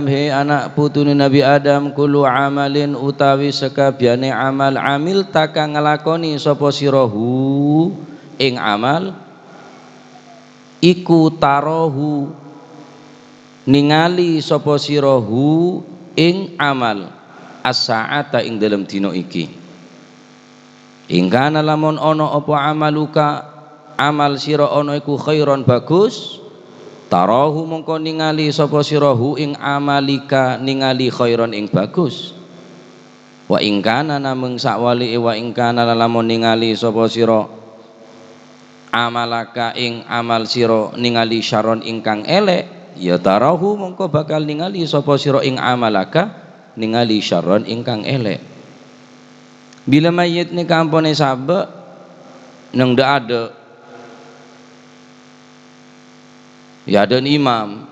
he anak putune Nabi Adam kulu amalin utawi sekabiane amal amil taka ngelakoni sapa sirahu ing amal iku tarahu ningali sapa sirahu ing amal as-sa'ata ing dalam dina iki ingkana lamun ana apa amaluka amal sira ana iku khairon bagus tarahu mongko ningali sapa sirahu ing amalika ningali khairon ing bagus wa ingkana namung sakwali wa ingkana lamun ningali sapa sira amalaka ing amal sira ningali syaron ingkang elek ya tarahu mongko bakal ningali sapa sira ing amalaka ningali syaron ingkang elek. Bila mayit ni kampone sabek nang ndak ada ya ada imam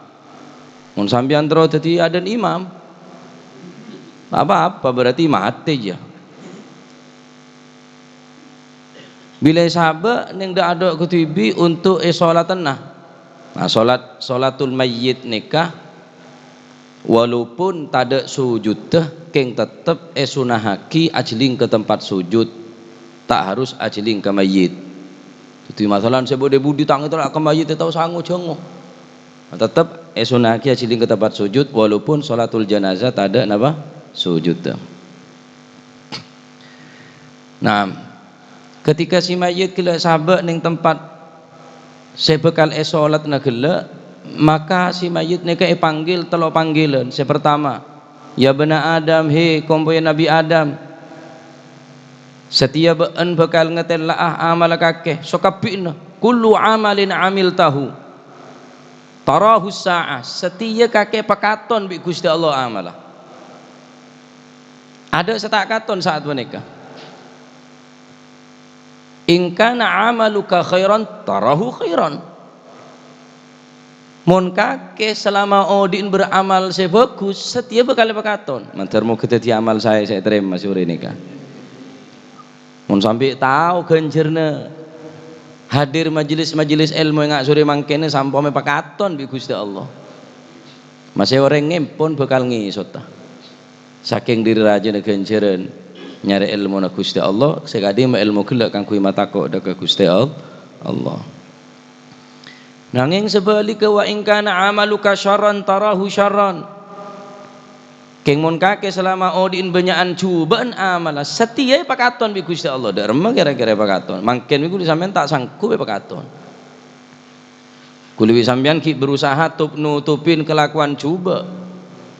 mun sampeyan terus dadi ada imam apa-apa berarti mati ya. Bila sabek ning ndak ada kutibi untuk salat tenah. Nah, salatul mayyit nikah walaupun tak ada sujud teh keng tetep sunahaki ajling ke tempat sujud tak harus ajling ke mayyit. Jadi masalah saya boleh budi tang itu ke mayyit tahu sangu jongo. Tetap sunahaki ajling ke tempat sujud walaupun salatul janazah tak ada napa sujud teh. Nah, ketika si mayit kila sabek ning tempat saya bekal salat na gela maka si mayit nika panggil telo panggilan. Saya pertama ya bena Adam he kompoe Nabi Adam setia beun bekal ngetel laah amal kakeh sokapina kullu amalin amil tahu tarahu sa'ah setia kakek pakaton bi Gusti Allah amalah ada setak katon saat menikah ingkana amaluka khairan tarahu khairan mun kakek selama odin beramal sebagus setia bekal pakaton mantar mau keteti amal saya terima sore nikah mun sampai tahu genjerna hadir majelis ilmu yang sore mangkene sampome pakaton bi Gusti Allah masih orang ngempon bekal ngisot saking diri raja genjeren nyari ilmu na Gusti Allah sekadi ma ilmu kelak kang kuwi matako dak Gusti Allah nanging sebalika wa in kana amaluka syarran tarahu syarran keng mun kake selama odin benyaan cubaan amala setia pakaton bi Gusti Allah derma kira-kira pakaton mangken iku sampean tak sanggup pakaton kuliwi sampean ki berusaha nutupin kelakuan coba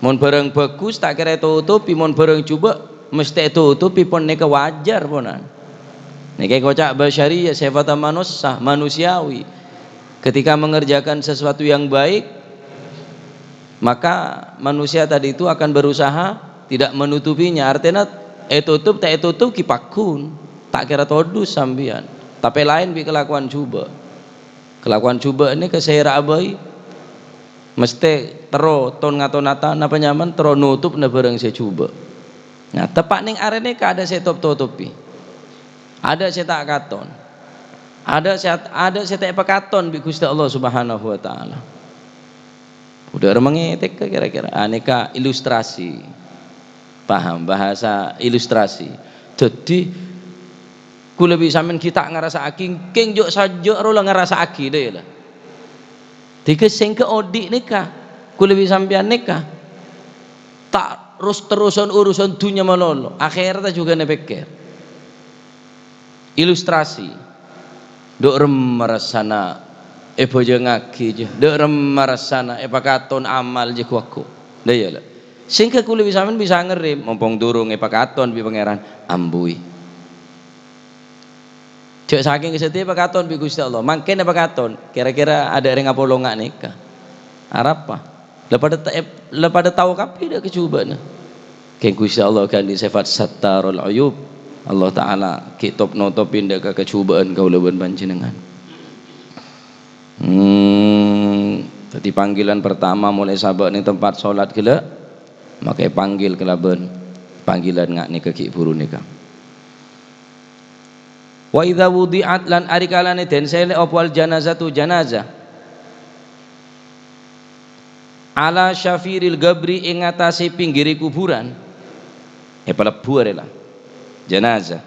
mun bareng bagus tak kira tutupi mun bareng coba mesti tutupi pun neka wajar ponan neka kocak basyariyah sifat manusiawi ketika mengerjakan sesuatu yang baik maka manusia tadi itu akan berusaha tidak menutupinya artinya tutup tak tutup kipakun tak kira todus sambian tapi lain bi kelakuan kelakuan coba ini kesehera abai mesti tero ton ngatonata napa nyaman tero nutup na bareng saya coba nah tepak ning arene ka ada saya tutupi ada saya tak katon ada saya tak pekaton bi Gusti Allah Subhanahu wa taala udah mengetek kira-kira aneka ilustrasi paham bahasa ilustrasi jadi kula bisa men kita ngerasa aking keng jok sajo ro ngerasa aki deh lah tiga sengke odik nikah kula bisa sampean nikah tak terusan urusan dunia malolo akhirnya juga nepekir ilustrasi dok remarasana bojo ngaki je dok remarasana pakaton amal je kuaku dah ya lah sehingga kula bisa ngerim mumpung durung pakaton bi pangeran ambui cek saking kesetia pakaton bi Gusti Allah mangkene pakaton kira-kira ada yang ngapolongak nikah arapa lepada tahu kapi dah kecubaan keng Gusti Allah kan di sifat sattarul uyub Allah taala kitab notopin dak kecubaan kaula ben panjenengan tadi panggilan pertama mulai sabak ning tempat salat gila makai panggil kelaben panggilan ngak nikah ki buru nikah wa idza wudi'at lan ari kalane den sele opwal janazatu janazah ala syafiril gabri ing ngatasi pinggiri kuburan pelebu lah jenazah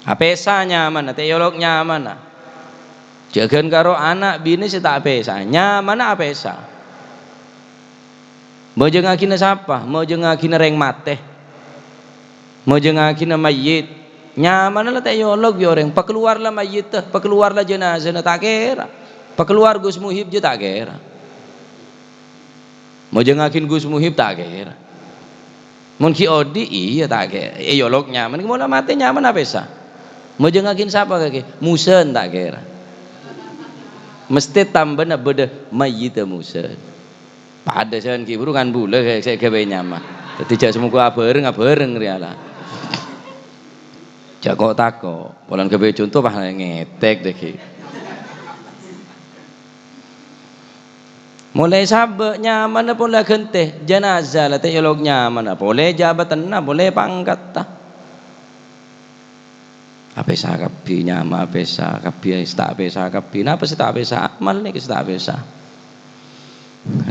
apesa nyaman teolog nyaman jagan karo anak bini tak apesa nyaman apesa mau jengakina siapa mau jengakina reng mate mau jengakina mayit nyaman lah teolog bi orang pakeluarlah mayit pakeluarlah jenazah tak kira pakeluar Gus Muhib je tak kira mau jengakin Gus Muhib tak kira mun ki odi iya tak kira teolog nyaman mau mati nyaman apesa mau jengakin siapa kaki musen tak kira mesti tambah na beda mayit musen pada sen ki buru kan bule saya gawe nyaman dadi jak semoga bareng riala jak kok tako polan gawe contoh bah ngetek deh ki mulai sabek nyaman pun lah genteh jenazah lah teolog nyaman boleh jabatan boleh pangkat ta apesa kapi nyama apesa kapi sta apesa kapi napa sta apesa amal ni sta apesa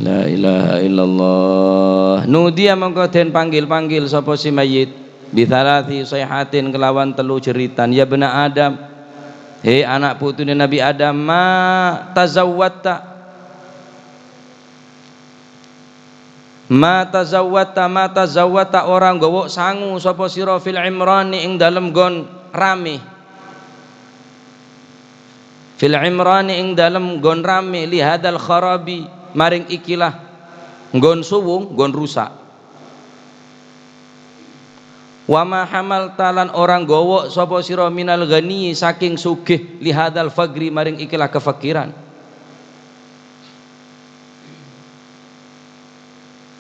la ilaha illallah nudia mangko den panggil sapa si mayit bi thalathi sayhatin kelawan telu jeritan ya bena Adam hei anak putune Nabi Adam ma tazawwata orang gowok sangu sapa sira fil imrani ing dalem gon rame fil imrani ing dalem gon rame li hadal kharabi maring ikilah gon suwung gon rusak wa ma hamal talan orang gowok sapa sira minal ghani saking sugih li hadal fagri maring ikilah kefakiran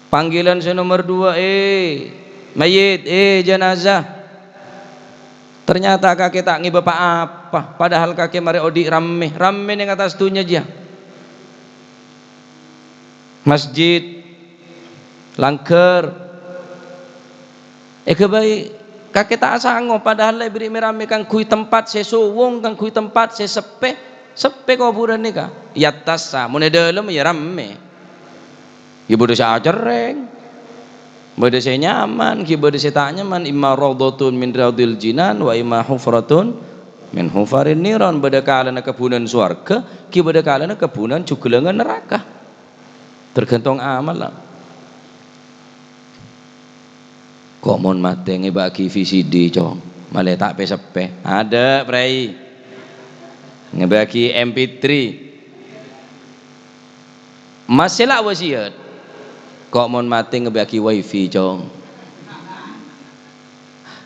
panggilan nomor 2 mayit jenazah ternyata kakek tak ngi bapak apa padahal kakek mari odi rame yang atas dunia dia masjid langker kebaik kakek tak sanggup padahal beri merame kang kui tempat sesuwung kang kui tempat sesepe kuburan nika yatasa mun dalam ya rame ibu dosa cereng bodo saya nyaman ki bodo saya tak nyaman imma raudhatun min raudil jinan wa imma hufratun min hufarin niran bodo kalana kebunan surga ki bodo kalana kebunan jugelengan neraka tergantung amal lah kok mon mate ngebagi VCD cong malah tak pesepe ada prai ngebagi MP3 masih lah wasiat kok mon mati ngebagi wifi cong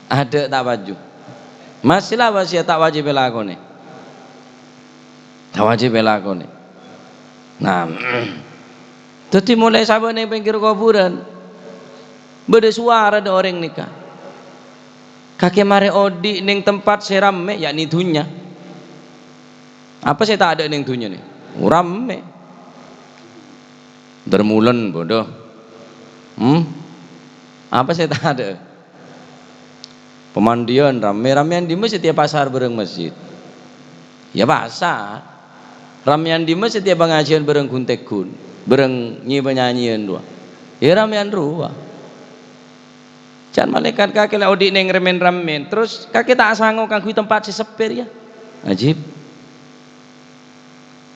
ada tak wajib masih lah wasiat tak wajib lakone nah jadi mulai sabar nih pinggir kuburan beda suara ada orang nikah kakek mare odi ning tempat serame yakni dunya apa saya tak ada ning dunya nih rame dermulen bodoh apa saya tak ada pemandian ramean di masjid tiap pasar bareng masjid ya pasar ramean di masjid tiap pengajian bareng kuntekun bareng nyi penyanyian dua ya ramean ruah can malaikat kakek lah odi neng ramen terus kakek tak sanggup kangku tempat si sepir ya ajib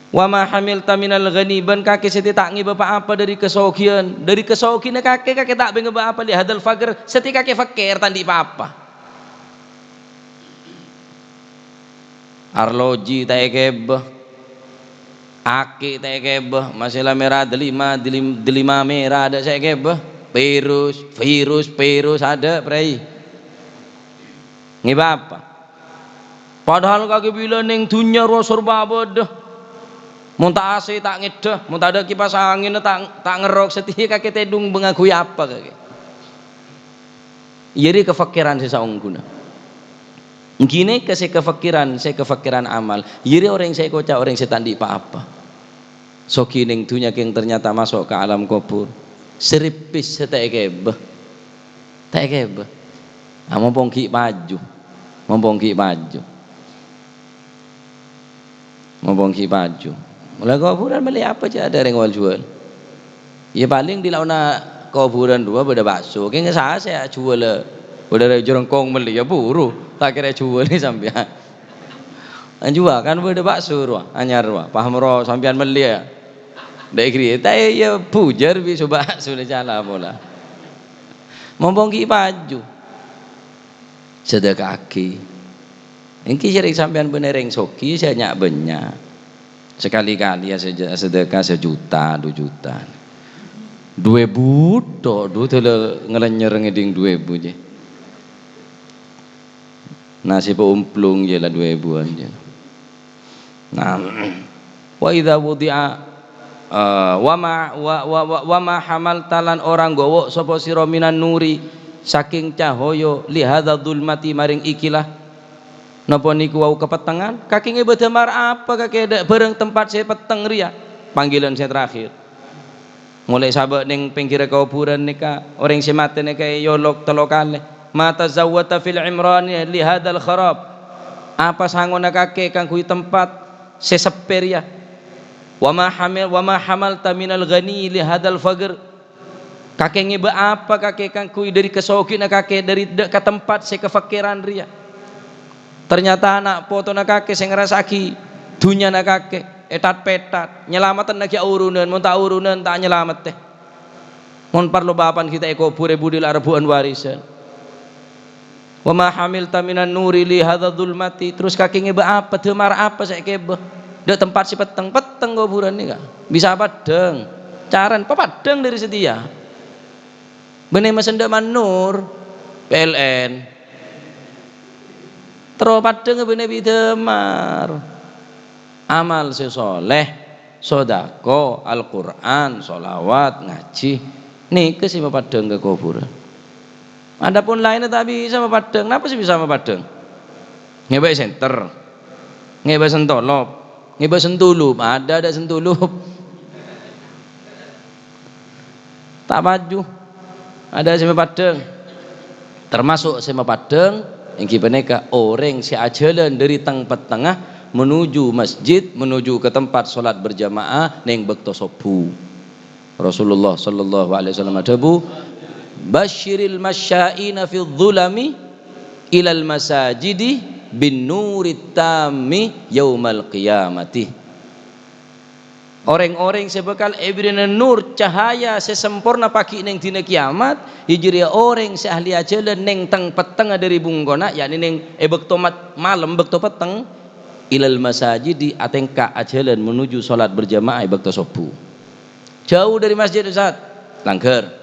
wa ma hamilta minal ghani ban kakek seti tak ngi bapak apa dari kesogian kakek tak benge apa li hadal faqir seti kakek fakir tandi apa arloji tak kebeh aki tak kebeh masalah merah delima merah ada saya kebeh virus ada prai ngi apa padahal kakek bilang ning dunya serba bodoh muntah AC tak ngedah muntah ada kipas angin tak ngerok setia kakek tedung mengakui apa kakek jadi kefakiran sesaung guna gini ke saya kefakiran amal jadi orang saya kocak orang saya tandi apa soki ning dunya yang ternyata masuk ke alam kubur seripis tak kebeh mompong ki baju mulai kuburan beli apa aja ada yang jual ya paling di launa kuburan dua beda bakso kayaknya saya jual le beda jerengkong beli ya buru tak kira jual ni sampean anjua kan beda bakso ruah anyar ruah paham roh sampean beli ya dek kiri tak ya pujar bi coba sudah jalan bola mombong ki baju sedekah kaki ini sering sampean benereng soki saya nyak banyak sekali-kali ya sedekah 1 juta 2 juta 2.000 tok du tele ngelenyer ngeding 2.000 je nasi peumplung je lah 2.000-an je nah wa idza wudi'a wa ma hamal talan orang gowo sapa sira minan nuri saking cahaya li hadza dzulmati maring ikilah napa niku wau kepetengan kaki ngebedamar apa kaki bareng tempat saya peteng ria panggilan saya terakhir mulai sahabat ning pinggir kuburan nika orang si mati nika yolok telokale mata zawata fil imran li hadzal kharab apa sangona kake kang kuwi tempat seseper ya wa ma hamalta minal ghani li hadzal faqr kake ngebe apa kake kang kuwi dari kesokin kake dari ke tempat se kefakiran ria ternyata anak foto na kake sing ngrasaki dunya na kake etat petat nyelamatan lagi urunan mun tak urunan tak nyelamat teh mun parlo bapan kita eko pure budil arbuan warisan wa ma hamilta minan nuri li hadza dzulmati terus kaki ngebe apa demar apa saya kebe de tempat si peteng kuburan nih kak bisa padeng caran papadeng dari setia bener mesenda manur PLN terus padeng bener bidemar amal sesoleh sodako Al-Quran solawat ngaji nih ke sih padeng ke kuburan adapun lainnya tak bisa padeng kenapa sih bisa padeng ngebe center ngebe sentolop ngebe sentulup ada sentulup tak maju ada sih padeng termasuk sih padeng yang kipeneka orang si ajalan dari tengah menuju masjid menuju ke tempat solat berjamaah neng bekto sopu Rasulullah sallallahu alaihi wasallam adabu basyiril masyaina fi dhulami ilal masajidi bin nurit tammi yaumal qiyamati orang-orang sebekal ibrina nur cahaya sesempurna pagi neng dina kiamat hijriya orang seahli ajalan neng teng peteng dari bunggona yakni neng bekto malam bekto peteng ilal masajidi atengka ajalan menuju salat berjamaah bakta sopu jauh dari masjid Ustaz langgar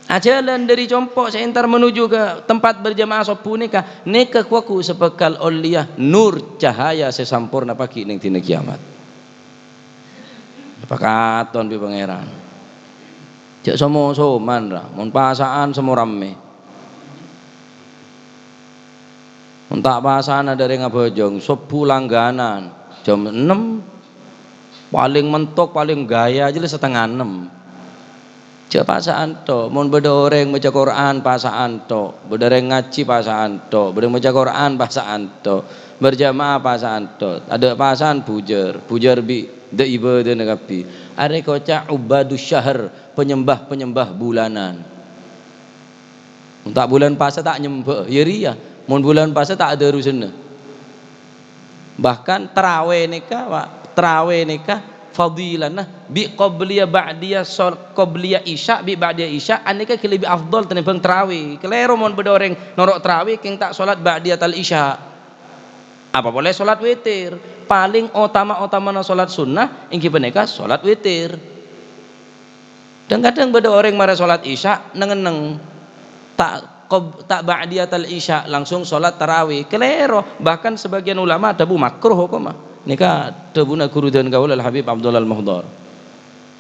ajalan dari compok seentar menuju ke tempat berjamaah sopu nikah kuaku sepekal oliyah nur cahaya sesampurna pagi ning dina kiamat pakaton pi pangeran jak somo soman ra mun pasaan semua rame tak pasana dari ngabojong sopu langganan jam 6 paling mentok paling gaya aja 5:30 cek pasaan to mun beda orang baca Quran pasaan to beda orang ngaji pasaan to beda baca Quran pasaan to berjamaah pasaan to ada pasaan pujar bi de ibadah negapi are kocak ubadus syahr penyembah bulanan tak bulan puasa tak nyembah ya ria mun bulan puasa tak ada urusan bahkan tarawih nikah fadilanah bi qabliyah ba'diyah qabliyah isya bi ba'diyah isya anika lebih afdal tinimbang tarawih kelero mun beda orang norok tarawih king tak salat ba'diyatal isya apa boleh salat witir paling utama salat sunnah ingki peneka salat witir dan kadang beda orang mara salat isya nengeneng tak ba'diyatal isya langsung sholat tarawih kelero bahkan sebagian ulama ada bu makruh kok mah nika debuna guru dan gaul al Habib Abdullah al-Muhdar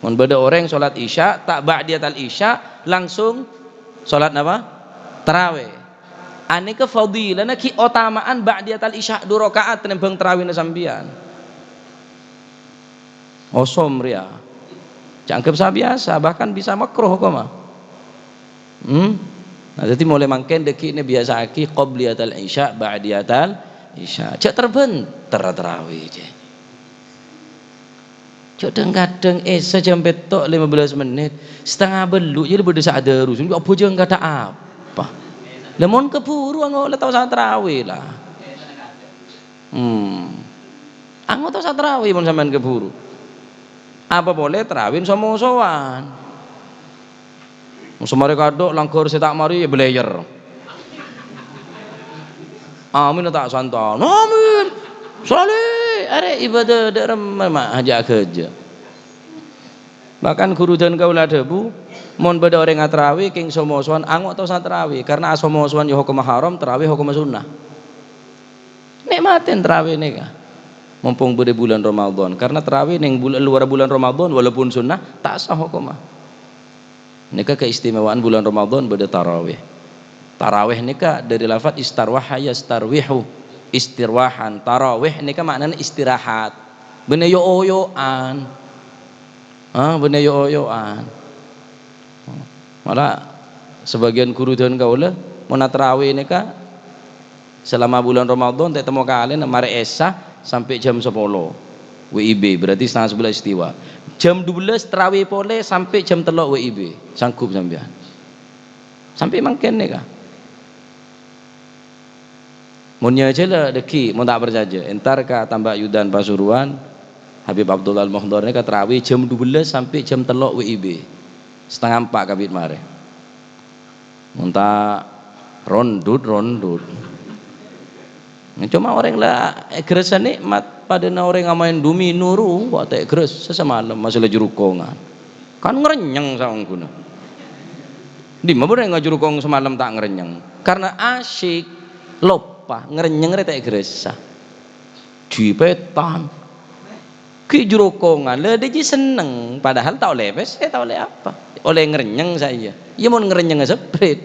mun beda orang sholat isya tak ba'diyatal isya langsung sholat apa tarawih anika fadilana ki utamaan ba'diyatal isya 2 rakaat tinimbang tarawih sampean osom ria cangkep biasa bahkan bisa makruh kok mah nah jadi mulai mangken deki ini biasa aki qobliyatal isya ba'diyatal isya cek terbentar tarawih je kadang-kadang esa jam petok 15 menit setengah beluk jadi beda sadar rusun apa aja enggak ada apa lemon keburu anggo le tau saat tarawih lah anggo tau saat tarawih mon sampean keburu apa boleh tarawih sama sowan semare kadok langkur setak mari ya belayer amin tak santan amin saleh are ibadah dalam mak aja kerja bahkan guru dan kaula debu mon beda orang ngatrawih king somosuan angok tau trawih karena asomosuan yo hukum haram trawih hukum sunnah nikmatin trawih nika mumpung beda bulan Ramadan karena trawih ning luar bulan Ramadan walaupun sunnah tak sah hukumah nika keistimewaan bulan Ramadan beda tarawih nika dari lafaz istarwaha yastarwihu istirwahan tarawih nika maknanya istirahat bener yo-oyoan bener yo-oyoan malah sebagian guru dan kaula mun tarawih nika selama bulan Ramadan tak temu kalian mare esa sampai jam 10 WIB berarti setengah 11 istiwa jam 12 tarawih pole sampai jam 3 WIB sanggup sampean sampai mangken nika munnya aja lah deki mau tak berjaja entar ka tambah Yudan Pasuruan Habib Abdullah Al-Muhdar ini terawih jam 12 sampai jam 3 WIB setengah 4 kabit mare muntah rondut cuma orang lah gerasa nikmat pada orang ngamain dumi nuru wak tak geres sesemalam masalah jurukongan kan ngerenyeng sama guna di mana orang ngajurukong semalam tak ngerenyeng karena asyik lupa ngerenyeng tak gerasa jipetan ki jurukongan lah dia seneng padahal tak oleh saya tak oleh apa oleh ngerenyeng saya ya mau ngerenyeng seprit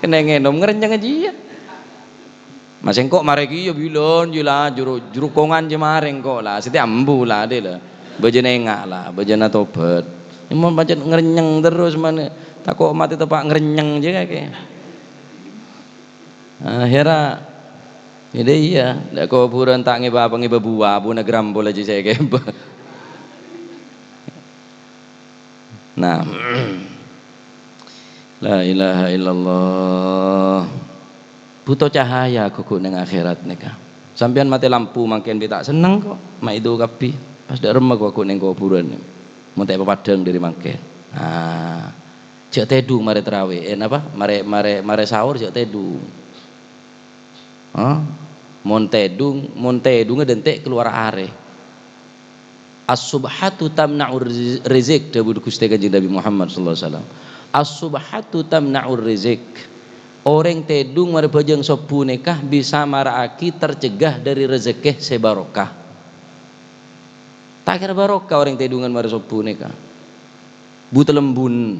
kena ngenom ngerenyeng aja ya masih kok mareki ya bilon jila jurukongan je mareng kok lah setiap ambu lah deh lah bejana engak lah bejana tobat ini mau baca ngerenyeng terus mana tak kok mati tepak ngerenyeng je kayak akhirnya ini iya lek kuburan tak ngeba buah bu negram boleh je saya keba nah la ilaha illallah butuh cahaya kuku neng akhirat nika sampean mati lampu makin tak seneng kok mak itu kapi pas dak remeg kuku neng kuburan mau tak padang dari makin jak tedung mare terawih apa mare sahur jak tedung mon tedung ngedentek keluar are as-subhatu tamna'ur rizq dawuh Gusti Kanjeng Nabi Muhammad sallallahu alaihi wasallam as-subhatu tamna'ur rizq orang tedung mari bajang sopu nikah bisa maraaki tercegah dari rezeki sebarokah tak kira barokah orang tedungan mari sopu nikah buta lembun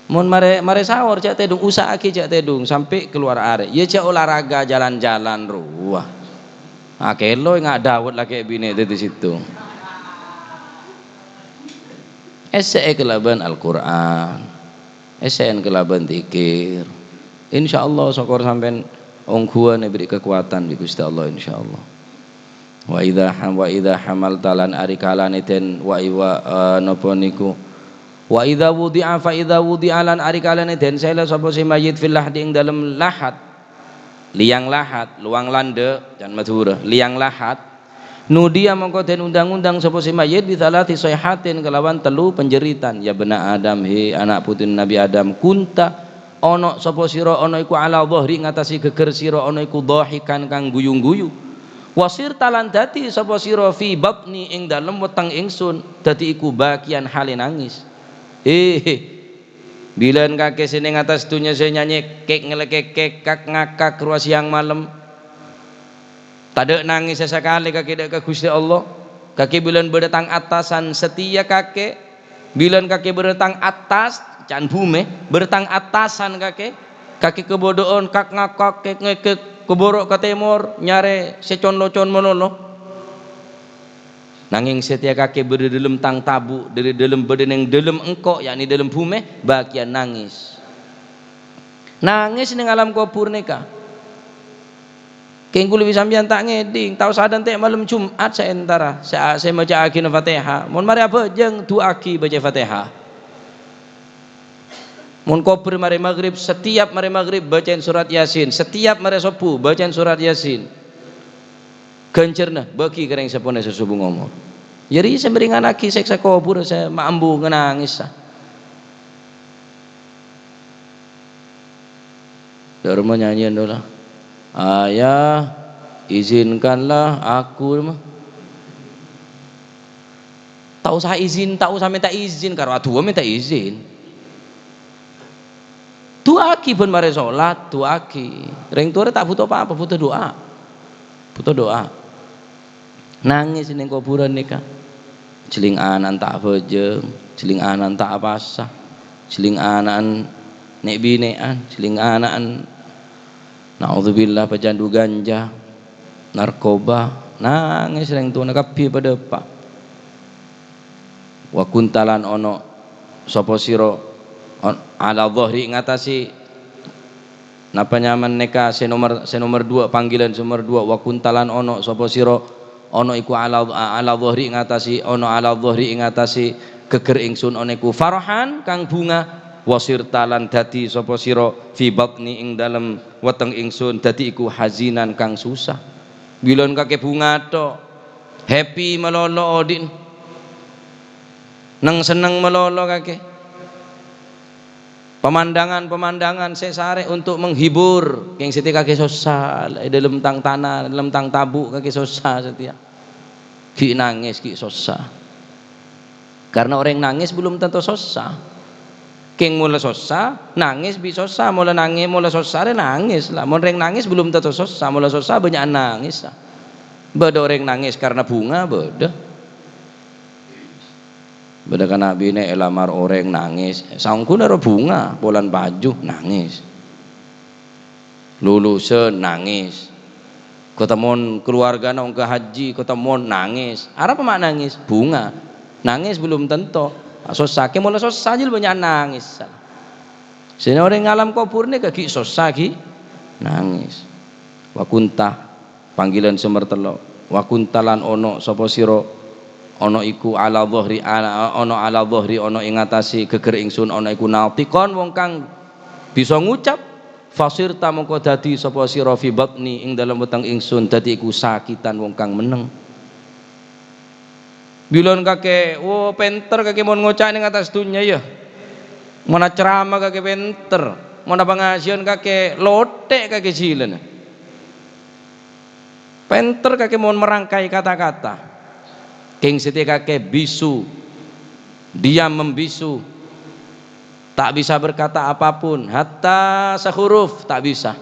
mon mare sahur cak tedung usaha cak tedung sampai keluar are ya cak olahraga jalan-jalan ruah kelo nggak dawet lagi bini di situ kelaban Al-Quran SN kelaban zikir insyaallah syukur sampean ongguan beri kekuatan di Gusti Allah insyaallah wa idza hamaltalan arikalan iten wa napa niku wa idza wudi'a fa idza wudi'alan arikalan iten saela sapa si mayit fil lahdi ing dalem lahat liang lahat luang lande jan madhura liang lahat nudia mongko den undang-undang sapa si mayit bi salati sayhatin kelawan telu penjeritan ya bena Adam he anak putri Nabi Adam kunta ana sapa sira ana iku ala dhahri ngatasi geger sira ana iku dhahikan kang guyu-guyu wasir talan dadi sapa sira fi babni ing dalem weteng ingsun dadi iku bagian hale nangis bilan kakek sini ngatas dunya saya nyanyi kek ngelekek kak ngakak ruas siang malam tak nangis sesekali kaki dek ke Gusti Allah kaki bilan berdatang atasan setia kakek bilan kaki berdatang atas can bumi berdatang atasan kaki kebodohan kak ngakak kek ngekek keborok ke timur nyare secon locon monono nanging setia kaki berada dalam tang tabu dari dalam badan yang dalam engkau yakni dalam bumi bagian nangis ning alam kubur nikah Keng kula sampeyan tak ngeding, tahu sadan teh malam Jumat saya entara. Saya baca akhir Fatihah. Mun mari apa jeung duaki baca Fatihah. Mun koper mari maghrib, setiap mari maghrib bacain surat Yasin, setiap mari subuh bacain surat Yasin. Gencerna bagi kereng sepone sesubuh ngomong. Jadi saya beringan lagi seksa kubur saya mambu nangis. Darma nyanyian dola. Ayah izinkanlah aku mah. Tak usah izin, tak usah minta izin karo aduh minta izin. Duaki pun mari salat, duaki. Ring tuare tak butuh apa-apa, butuh doa. Butuh doa. Nangis ning kuburan nikah. Jeling anan tak bejeng, jeling anan tak apasah. Jeling anan nek binean, jeling anan naudzubillah pecandu ganja, narkoba, nangis ring tuana kapi pada pak. Wa kuntalan ono sapa sira ala dhahri ngatasi napa nyaman neka nomor 2 panggilan nomor 2 wa kuntalan ono sapa sira ono iku ala dhahri ngatasi ono ala dhahri ngatasi geger ingsun ono iku farhan kang bunga wasir talan dadi sapa sira fi batni ing dalem weteng ingsun dadi iku hazinan kang susah bilon kake bunga to happy melolo odin nang seneng melolo kake pemandangan sesare untuk menghibur yang setia kaki susah dalam tang tanah dalam tang tabu kaki susah setia ki nangis ki susah karena orang nangis belum tentu susah keng mula susah nangis bisa susah mula nangis mula susah nangis lah mau orang nangis belum tentu susah mula susah banyak nangis lah beda orang nangis karena bunga beda kan nabi ini elamar orang nangis sangku naro bunga bulan baju nangis lulusan nangis ketemuan keluarga nong ke haji ketemuan nangis apa mak nangis bunga nangis belum tentu susah ke mulai susah aja banyak nangis sini orang ngalam kubur ini kaki susah ki nangis wakunta panggilan sumber telo wakuntalan ono sapa sira ono iku ala dhahri ono ing ngatasi geger ingsun ono iku natikon wong kang bisa ngucap fasirta mongko dadi sapa sira fi batni ing dalem weteng ingsun dadi iku sakitan wong kang meneng bilon kake penter kake mon ngocak ning atas dunya ya mana ceramah kake penter mana pengajian kake lotek kake jilen penter kake mon merangkai kata-kata king setia kakek bisu diam membisu tak bisa berkata apapun hatta sehuruf tak bisa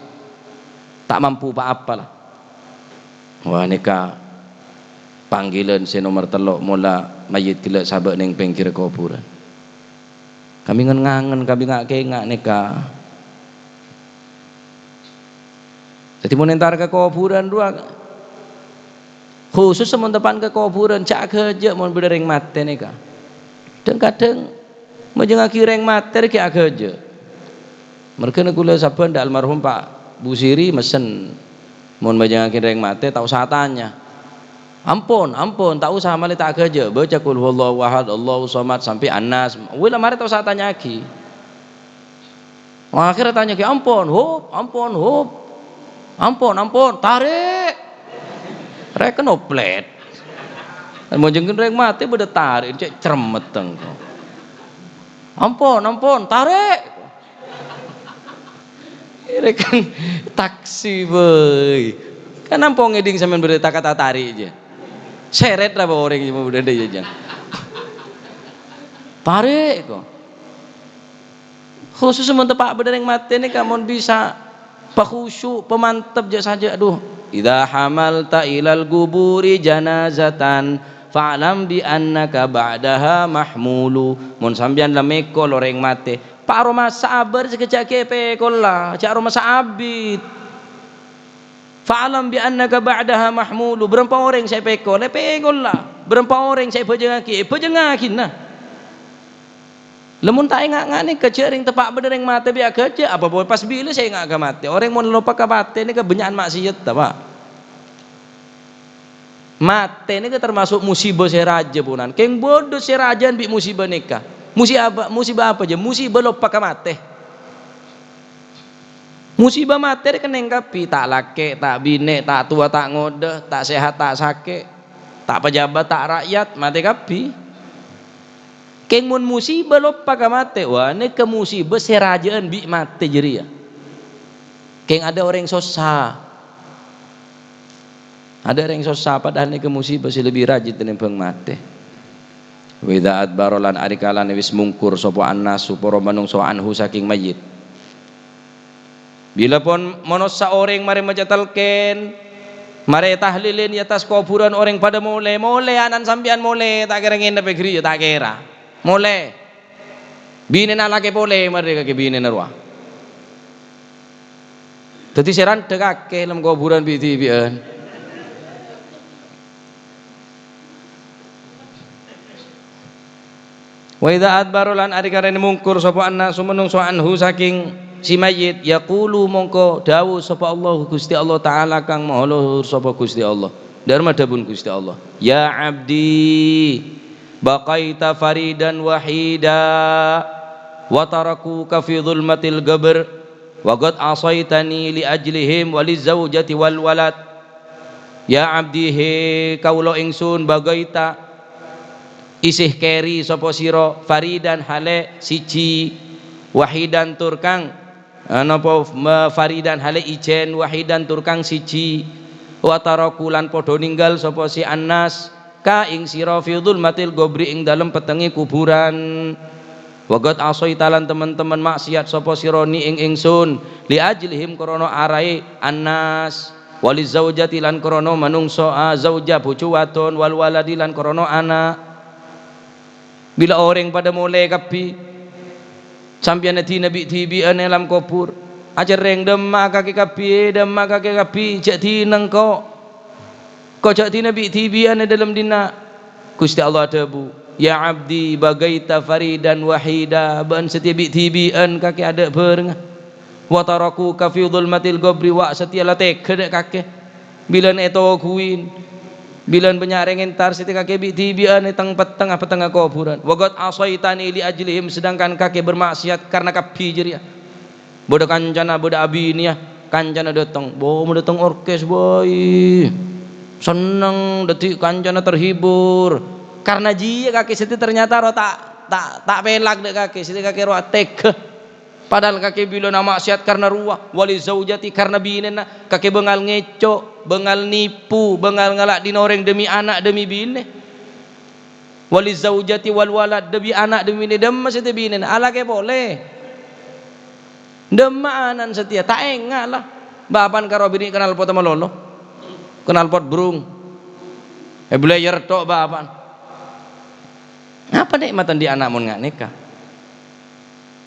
tak mampu apa-apalah wah nikah panggilan si nomor telok mula mayit gila sabak ning pinggir kuburan kami ngangen kami ngak kengak nikah jadi mau nentar ke kuburan dua khusus sementepan ke kuburan cak kerja mau berdering mati nih kak dan kadang menjengaki reng mati ki kerja mereka nak gula saban almarhum Pak Busiri mesen mau menjengaki reng mati tak usah tanya ampun tak usah malah tak kerja baca kul huwallahu ahad Allahu somad sampai Anas wala mari tak usah tanya lagi akhirnya tanya ki ampun tarik rek kenoplet mau jengkin rek mati beda tarik cek cermeteng ampun tarik rek kan taksi boy kan ampun ngeding sampean beda kata tarik aja seret lah orang yang mau beda aja tarik kok khusus tepak beda yang mati ini kamu bisa pakhusyuk pemantap aja saja aduh idza hamalta ilal guburi janazatan fa'lam bi annaka ba'daha mahmulu mun sampeyan lemeko loreng mate pak aroma sabar sekejak kepe kolla cak aroma saabit fa'lam bi annaka ba'daha mahmulu berapa orang saya peko lepe kolla berapa orang saya pejengakin nah lemun tak ngak nih kecering tepak bedereng mate biar kerja apa boleh pas bila saya ngak mati orang mau lupa ke mati ini kebanyakan maksiat tak pak mate ini termasuk musibah seraja punan. Keng bodoh serajan bi musibah nikah. Musibah apa aja? Musibah lupa ka mate. Musibah mate kan engkapi tak laki, tak bine, tak tua, tak ngode, tak sehat, tak sakit, tak pejabat, tak rakyat, mate kapi. Keng mun musibah lupa ka mate. Wah, ini ke musibah serajaan bi mate jeria. Keng ada orang susah. Ada orang susah padahal ini ke musibah si lebih rajin tenimbang mate. Wa idza adbarolan arikalan wis mungkur sapa annas supaya manungsa anhu saking mayit. Bila pun manusia orang mari majatalken, mari tahlilin ya atas kuburan orang pada mulai anan sampian mulai tak kira ngene pegri tak kira. Mulai bini nak laki boleh mari kaki bini narwa. Dadi seran dekake lem kuburan biti-bian. Wa idza adbaru lan ari karene mungkur sapa annasu menungso anhu saking si mayit yaqulu mongko dawuh sapa Allah Gusti Allah taala kang maha luhur sapa Gusti Allah darmadapun Gusti Allah ya abdi baqaita faridan wahida wa tarakuka fi dhulmatil gabr wa qad asaitani li ajlihim walizawjati wal walad ya abdi he kaula ingsun baqaita isih keri sapa sira faridan hale siji wahidan turkang napa faridan hale ijen wahidan turkang siji wa tarakulan padha ninggal sapa si annas ka ing sira fi dzulmatil gobri ing dalem petenge kuburan wagat asoitalan teman-teman maksiat sapa sira ni ing ingsun li ajlihim krana arae annas waliz zaujati lan krana manungsa zauja bojo wadon wal waladi lan krana anak. Bila orang pada mulai kapi sampian nanti nabi tibi anelam kopur ajar reng demak kaki kapi jadi nengko kau jadi nabi tibi ane dalam dina Gusti Allah debu ya abdi bagaita faridan wahida ban setiap tibi an kaki ada berengah wataraku kafi dhulmatil gobri wa setia latek kedek kaki bila neto kuin bilan penyareng entar setika kebi tibian teng petengah kuburan wagat asaitani li ajlihim sedangkan kakek bermaksiat karena kapi jeria boda kancana boda abinia kancana datang datang orkes boy seneng detik kancana terhibur karena jia kakek seti ternyata ro tak pelak dek kakek seti kakek ro tek padahal kakek bila nama maksiat karena ruah wali zaujati karena binena kakek bengal ngecok bengal nipu bengal ngalak dinoreng demi anak demi bine wali zaujati wal walad demi anak demi bine dem masih te bine ala ke boleh demanan setia tak enggak lah bapan karo bini kenal pot malolo kenal pot burung belajar tok bapan apa nikmatan di anak mun ngak nikah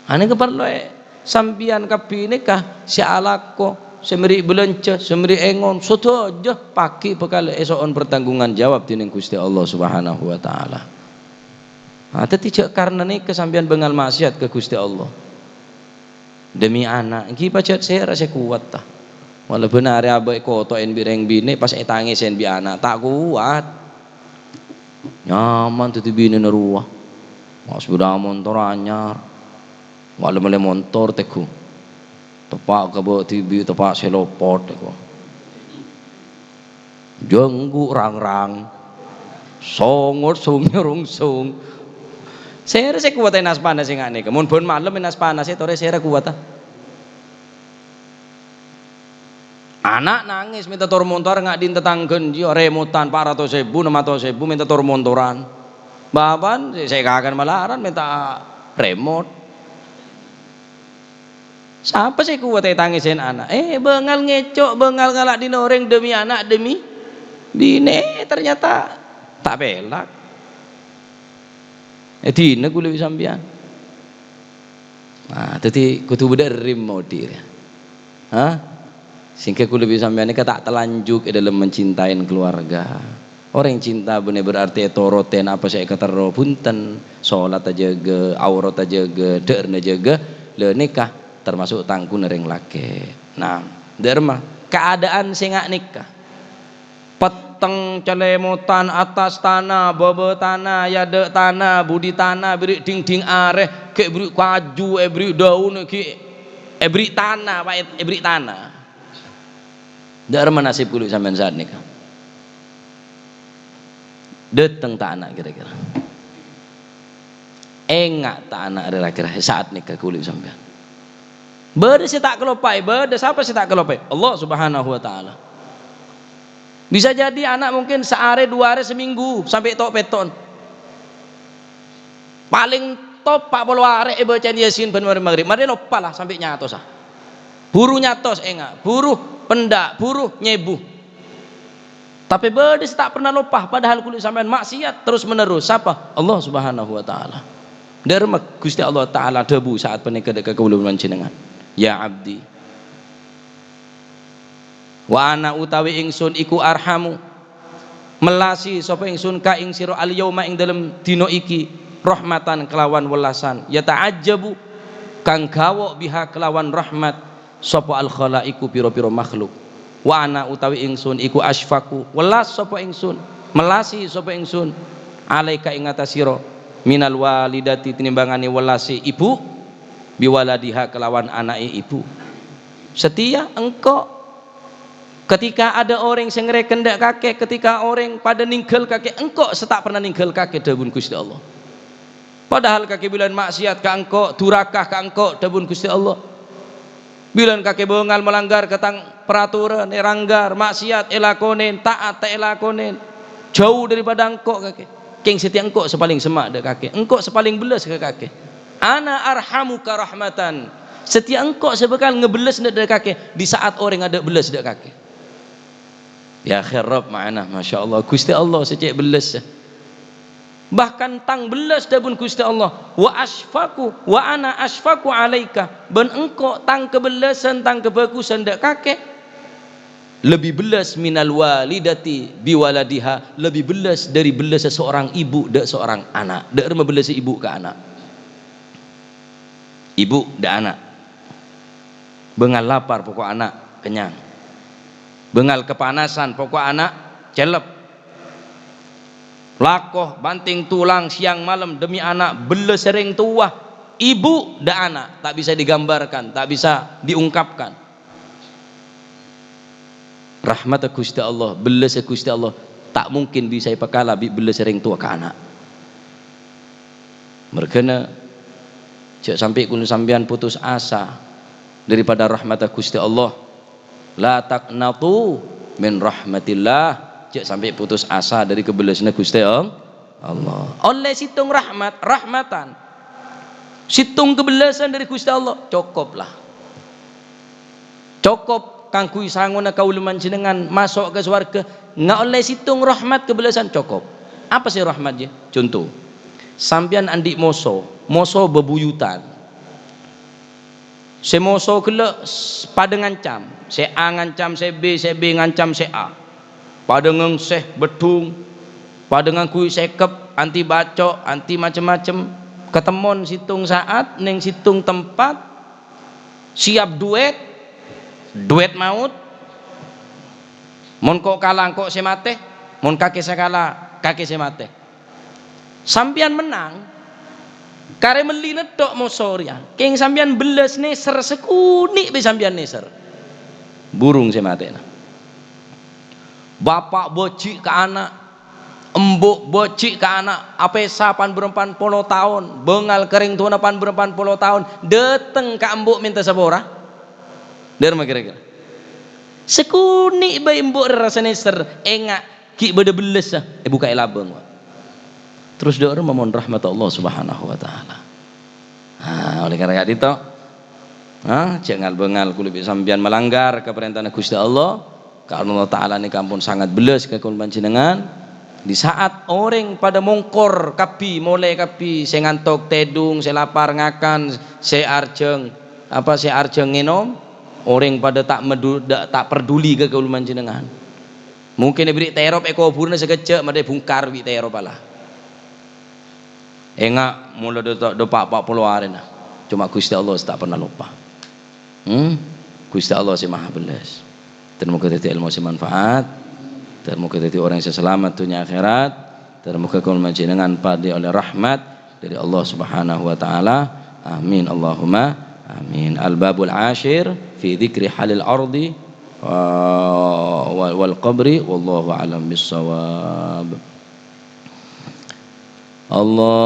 ane keperlu sampian kapi nikah si alako semeri belenca semeri engon soto aja paki bekal esoon pertanggungan jawab tining Gusti Allah Subhanahu wa taala. Tidak karena nikah sampian bengal maksiat ke Gusti Allah. Demi anak iki pacet saya rasa kuat tah. Wala benar ya bae koto en bireng bine pas tangis en bi anak tak kuat. Nyaman tuh bine neruah. Mas budak motor anyar. Wala male motor teku. Tepak ke bawah TV tepak selopot teku. Jenggu rang-rang. Songot rungsung. Saya rasa kuat nas panas sing ane. Kemun pun malam nas panas itu saya kuat. Anak nangis minta tur montor ngak din tetanggen dia remotan 400.000 600.000 minta tur montoran. Bapan saya kagak malaran minta remote. Siapa sih kuat tangisin anak? Bengal ngecok, bengal ngalak dinoreng demi anak demi bine ternyata tak pelak. Dina gue lebih sambian. Nah, tadi kutu bederim mau dir. Singkat gue lebih sambian ini tak telanjut dalam mencintai keluarga. Orang cinta benar berarti toroten apa saya kata punten, sholat aja ge, aurat aja ge, derna jaga, le nikah termasuk tangku nereng laki. Nah, derma keadaan singak nikah. teng celemotan atas tanah bobo tanah yade tanah budi tanah beri ding ding areh ke beri kaju beri daun ke beri tanah pak beri tanah dar nasib kulit sampean saat nikah dateng tak anak kira-kira enggak tak anak kira-kira saat nikah kulit sampean berde saya tak kelopai berde siapa saya tak kelopai Allah subhanahu wa ta'ala. Bisa jadi anak mungkin sehari dua hari seminggu sampai tok peton paling top 40 hari baca yasin ben maghrib mari lupa lah sampai nyatos buru nyatos enggak buru pendak buru nyebu tapi berde saya tak pernah lupa padahal kulit sampean maksiat terus menerus siapa Allah subhanahu wa ta'ala derma Gusti Allah ta'ala debu saat penikah dekat kewuluman jenengan ya abdi wa ana utawi ingsun iku arhamu melasi sapa ingsun ka ing sira al yauma ing dalem dina iki rahmatan kelawan welasan ya ta'ajjabu kang gawok biha kelawan rahmat sapa al khalaiku pira-pira makhluk wa ana utawi ingsun iku asfaku welas sapa ingsun melasi sapa ingsun alaika ing atas sira minal walidati tinimbangane welasi ibu biwaladiha kelawan anake ibu setia engkau ketika ada orang yang ngerekendak kakek ketika orang pada ninggal kakek engkau setak pernah ninggal kakek dawun Gusti Allah padahal kakek bilang maksiat ka engkau durakah ka engkau dawun Gusti Allah bilang kakek bengal melanggar ketang peraturan eranggar maksiat elakonen taat tak elakonen jauh daripada engkau kakek keng setia engkau sepaling semak dek kakek engkau sepaling belas ke kakek ana arhamuka rahmatan setia engkau sebekal ngebeles dek kakek di saat orang ada beles dek kakek ya khirab ma'ana Masya Allah Gusti Allah secek beles bahkan tang beles dabun Gusti Allah wa asfaku wa ana asfaku alaika ben engkau tang kebelesan tang kebagusan dek kakek lebih beles minal walidati biwaladiha lebih beles dari beles seorang ibu dek seorang anak dek remah beles ibu ke anak ibu dek anak bengal lapar pokok anak kenyang bengal kepanasan pokok anak celep lakoh banting tulang siang malam demi anak beles sering tua ibu dan anak tak bisa digambarkan tak bisa diungkapkan rahmat Gusti Allah beles Gusti Allah tak mungkin bisa ipakala beles sering tua ke anak mergana cek sampai kun sampean putus asa daripada rahmat Gusti Allah la taqnatu min rahmatillah cek sampai putus asa dari kebelasnya Gusti Allah oleh situng rahmatan situng kebelasan dari Gusti Allah cukuplah cukup kangkui sanguna kauluman jenengan masuk ke surga nggak oleh situng rahmat kebelasan cukup apa sih rahmatnya contoh sampean andik moso bebuyutan se moso kelak pada ngancam se A ngancam se B ngancam se A pada ngengseh bedung pada ngangkui sekep anti bacok anti macem-macem ketemon situng saat neng situng tempat siap duet maut mon kok kalah kok se mate mon kakek sekala kakek se mate sampian menang kare meli nedok mosoria keng sampian beles neser sekuni be sampian neser burung se mate nah. Bapak bocik ke anak embuk bocik ke anak apesa 80 tahun bengal kering tuh 80 tahun deteng ka embuk minta sabora dari mana kira-kira sekuni bayi embuk rasa neser engak ki beda beles buka elabeng terus doa memohon rahmat Allah subhanahu wa ta'ala oleh karena itu jangan bengal kulit sambian melanggar keperintah Gusti Allah karena Allah ta'ala ini kampun sangat beles ke kulban jenengan di saat orang pada mongkor kapi mulai kapi saya ngantok tedung saya lapar ngakan saya arjeng ngenom orang pada tak peduli ke kauluman jenengan mungkin diberi terop ekobur sekecek made bungkar bi terop lah enggak mulai depak 40 hari nah cuma Gusti Allah tak pernah lupa Gusti Allah si maha belas terima kasih ilmu si manfaat termuka jadi orang yang selamat dunia akhirat, termuka kul dengan pada oleh rahmat dari Allah Subhanahu wa taala. Amin Allahumma amin. Al-babul ashir fi dzikri halil ardi wal qabri wallahu alam bissawab. Allah